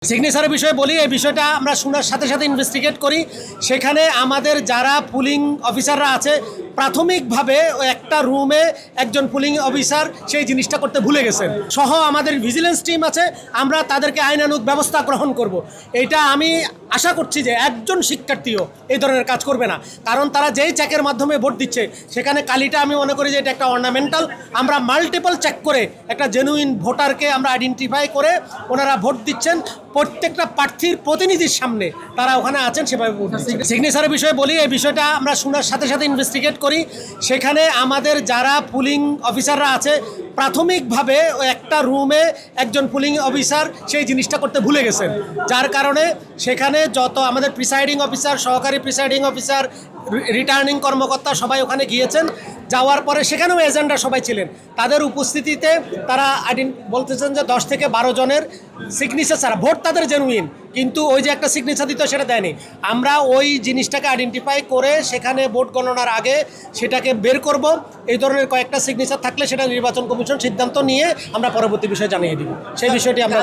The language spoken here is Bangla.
সিগনেচারের বিষয়ে বলি, এই বিষয়টা আমরা শোনার সাথে সাথে ইনভেস্টিগেট করি। সেখানে আমাদের যারা পুলিং অফিসাররা আছে, প্রাথমিকভাবে একটা রুমে একজন পুলিং অফিসার সেই জিনিসটা করতে ভুলে গেছেন, সহ আমাদের ভিজিলেন্স টিম আছে, আমরা তাদেরকে আইনানুগ ব্যবস্থা গ্রহণ করব। এটা আমি আশা করছি যে একজন শিক্ষার্থীও এই ধরনের কাজ করবে না, কারণ তারা যেই চেকের মাধ্যমে ভোট দিচ্ছে সেখানে কালিটা আমি মনে করি যে এটা একটা অর্নামেন্টাল। আমরা মাল্টিপল চেক করে একটা জেনুইন ভোটারকে আমরা আইডেন্টিফাই করে ওনারা ভোট দিচ্ছেন, প্রত্যেকটা প্রার্থীর প্রতিনিধির সামনে তারা ওখানে আছেন, সেভাবে ভোট দিচ্ছেন। সিগনেচারের বিষয়ে বলি, এই বিষয়টা আমরা শোনার সাথে সাথে ইনভেস্টিগেট করি। সেখানে আমাদের যারা পুলিং অফিসাররা আছে, প্রাথমিকভাবে একটা রুমে একজন পুলিং অফিসার সেই জিনিসটা করতে ভুলে গেছেন, যার কারণে সেখানে যত আমাদের প্রিসাইডিং অফিসার, সহকারী প্রিসাইডিং অফিসার, রিটার্নিং কর্মকর্তা সবাই ওখানে গিয়েছেন। যাওয়ার পরে সেখানেও এজেন্টরা সবাই ছিলেন, তাদের উপস্থিতিতে তারা বলতেছেন যে 10 থেকে 12 জনের সিগনেচার ছাড়া ভোট তাদের জেনুইন, কিন্তু ওই যে একটা সিগনেচার দিত সেটা দেয়নি। আমরা ওই জিনিসটাকে আইডেন্টিফাই করে সেখানে ভোট গণনার আগে সেটাকে বের করব। এই ধরনের কয়েকটা সিগনেচার থাকলে সেটা নির্বাচন কমিশন সিদ্ধান্ত নিয়ে আমরা পরবর্তী বিষয়ে জানিয়ে দিব। সেই বিষয়টি আমরা